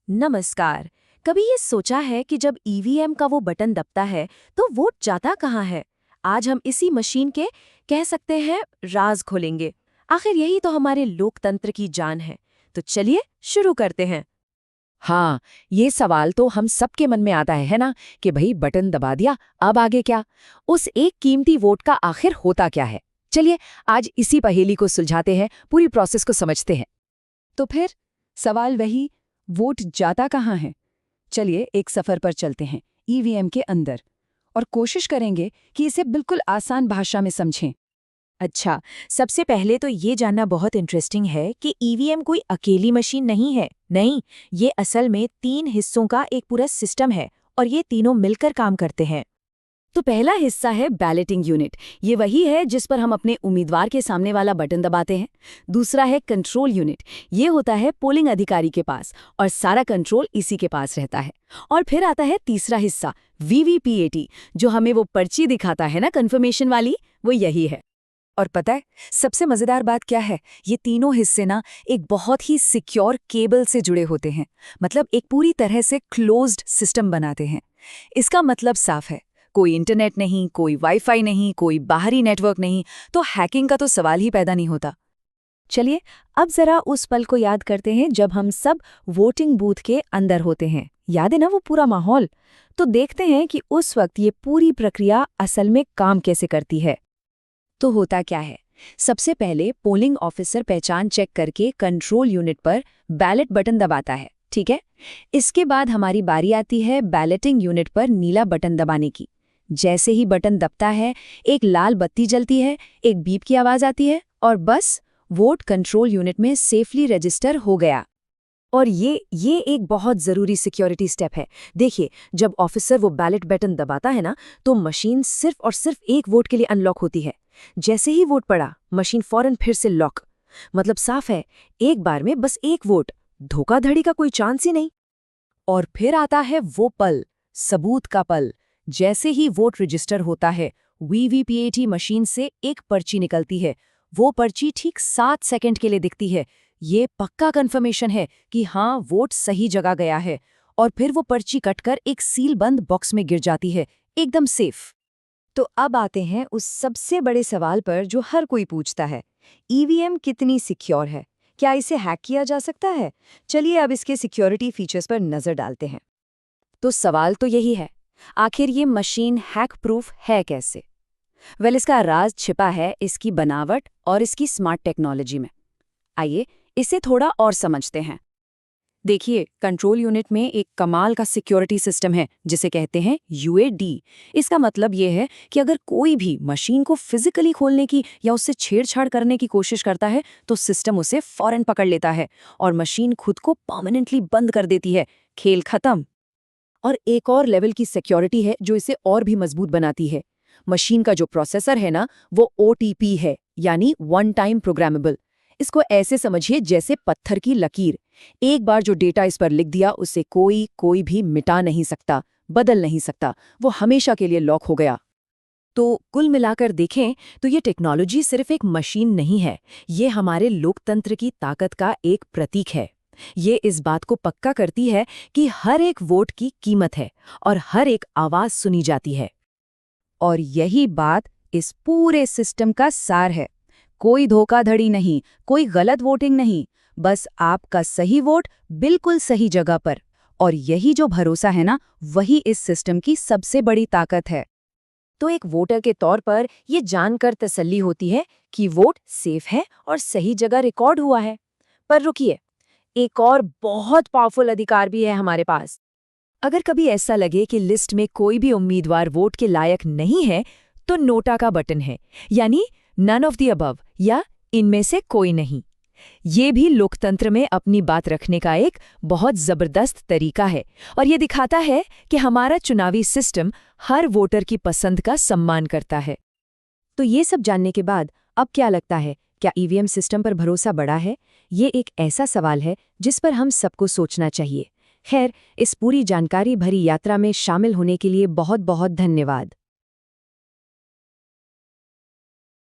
नमस्कार। कभी ये सोचा है कि जब ईवीएम का वो बटन दबता है तो वोट जाता कहाँ है? आज हम इसी मशीन के कह सकते हैं राज खोलेंगे। आखिर यही तो हमारे लोकतंत्र की जान है। तो चलिए शुरू करते हैं। हाँ, ये सवाल तो हम सबके मन में आता है ना कि भाई बटन दबा दिया, अब आगे क्या? उस एक कीमती वोट का आखिर होता क्या है? चलिए आज इसी पहेली को सुलझाते हैं, पूरी प्रोसेस को समझते हैं। तो फिर सवाल वही, वोट जाता कहाँ है? चलिए एक सफर पर चलते हैं ईवीएम के अंदर और कोशिश करेंगे कि इसे बिल्कुल आसान भाषा में समझें। अच्छा, सबसे पहले तो ये जानना बहुत इंटरेस्टिंग है कि ईवीएम कोई अकेली मशीन नहीं है। नहीं, ये असल में 3 हिस्सों का एक पूरा सिस्टम है और ये तीनों मिलकर काम करते हैं। तो पहला हिस्सा है बैलेटिंग यूनिट। ये वही है जिस पर हम अपने उम्मीदवार के सामने वाला बटन दबाते हैं। दूसरा है कंट्रोल यूनिट। ये होता है पोलिंग अधिकारी के पास और सारा कंट्रोल इसी के पास रहता है। और फिर आता है तीसरा हिस्सा वीवीपीएटी, जो हमें वो पर्ची दिखाता है ना, कंफर्मेशन वाली, वो यही है। और पता है सबसे मजेदार बात क्या है? ये तीनों हिस्से ना एक बहुत ही सिक्योर केबल से जुड़े होते हैं। मतलब एक पूरी तरह से क्लोज्ड सिस्टम बनाते हैं। इसका मतलब साफ है, कोई इंटरनेट नहीं, कोई वाईफाई नहीं, कोई बाहरी नेटवर्क नहीं, तो हैकिंग का तो सवाल ही पैदा नहीं होता। चलिए अब जरा उस पल को याद करते हैं जब हम सब वोटिंग बूथ के अंदर होते हैं। याद है ना वो पूरा माहौल? तो देखते हैं कि उस वक्त ये पूरी प्रक्रिया असल में काम कैसे करती है। तो होता क्या है, सबसे पहले पोलिंग ऑफिसर पहचान चेक करके कंट्रोल यूनिट पर बैलेट बटन दबाता है, ठीक है। इसके बाद हमारी बारी आती है बैलेटिंग यूनिट पर नीला बटन दबाने की। जैसे ही बटन दबता है, एक लाल बत्ती जलती है, एक बीप की आवाज आती है और बस वोट कंट्रोल यूनिट में सेफली रजिस्टर हो गया। और ये एक बहुत ज़रूरी सिक्योरिटी स्टेप है। देखिए, जब ऑफिसर वो बैलेट बटन दबाता है ना, तो मशीन सिर्फ और सिर्फ एक वोट के लिए अनलॉक होती है। जैसे ही वोट पड़ा, मशीन फौरन फिर से लॉक। मतलब साफ है, एक बार में बस एक वोट, धोखाधड़ी का कोई चांस ही नहीं। और फिर आता है वो पल, सबूत का पल। जैसे ही वोट रजिस्टर होता है, वीवीपीएटी मशीन से एक पर्ची निकलती है। वो पर्ची ठीक 7 सेकंड के लिए दिखती है। ये पक्का कंफर्मेशन है कि हाँ, वोट सही जगह गया है। और फिर वो पर्ची कटकर एक सील बंद बॉक्स में गिर जाती है, एकदम सेफ। तो अब आते हैं उस सबसे बड़े सवाल पर जो हर कोई पूछता है, ईवीएम कितनी सिक्योर है? क्या इसे हैक किया जा सकता है? चलिए अब इसके सिक्योरिटी फीचर्स पर नजर डालते हैं। तो सवाल तो यही है, आखिर ये मशीन हैक प्रूफ है कैसे? इसका राज छिपा है इसकी बनावट और इसकी स्मार्ट टेक्नोलॉजी में। आइए इसे थोड़ा और समझते हैं। देखिए, कंट्रोल यूनिट में एक कमाल का सिक्योरिटी सिस्टम है जिसे कहते हैं यूएडी। इसका मतलब ये है कि अगर कोई भी मशीन को फिजिकली खोलने की या उससे छेड़छाड़ करने की कोशिश करता है तो सिस्टम उसे फौरन पकड़ लेता है और मशीन खुद को परमानेंटली बंद कर देती है। खेल खत्म। और एक और लेवल की सिक्योरिटी है जो इसे और भी मजबूत बनाती है। मशीन का जो प्रोसेसर है ना, वो ओटीपी है, यानी वन टाइम प्रोग्रामेबल। इसको ऐसे समझिए जैसे पत्थर की लकीर। एक बार जो डेटा इस पर लिख दिया, उसे कोई भी मिटा नहीं सकता, बदल नहीं सकता। वो हमेशा के लिए लॉक हो गया। तो कुल मिलाकर देखें तो ये टेक्नोलॉजी सिर्फ एक मशीन नहीं है, ये हमारे लोकतंत्र की ताकत का एक प्रतीक है। ये इस बात को पक्का करती है कि हर एक वोट की कीमत है और हर एक आवाज सुनी जाती है। और यही बात इस पूरे सिस्टम का सार है। कोई धोखाधड़ी नहीं, कोई गलत वोटिंग नहीं, बस आपका सही वोट बिल्कुल सही जगह पर। और यही जो भरोसा है ना, वही इस सिस्टम की सबसे बड़ी ताकत है। तो एक वोटर के तौर पर ये जानकर तसल्ली होती है कि वोट सेफ है और सही जगह रिकॉर्ड हुआ है। पर रुकिए, एक और बहुत पावरफुल अधिकार भी है हमारे पास। अगर कभी ऐसा लगे कि लिस्ट में कोई भी उम्मीदवार वोट के लायक नहीं है, तो नोटा का बटन है, यानी नन ऑफ द अबव या इनमें से कोई नहीं। ये भी लोकतंत्र में अपनी बात रखने का एक बहुत जबरदस्त तरीका है और ये दिखाता है कि हमारा चुनावी सिस्टम हर वोटर की पसंद का सम्मान करता है। तो ये सब जानने के बाद अब क्या लगता है, क्या ईवीएम सिस्टम पर भरोसा बढ़ा है? ये एक ऐसा सवाल है जिस पर हम सबको सोचना चाहिए। खैर, इस पूरी जानकारी भरी यात्रा में शामिल होने के लिए बहुत बहुत धन्यवाद।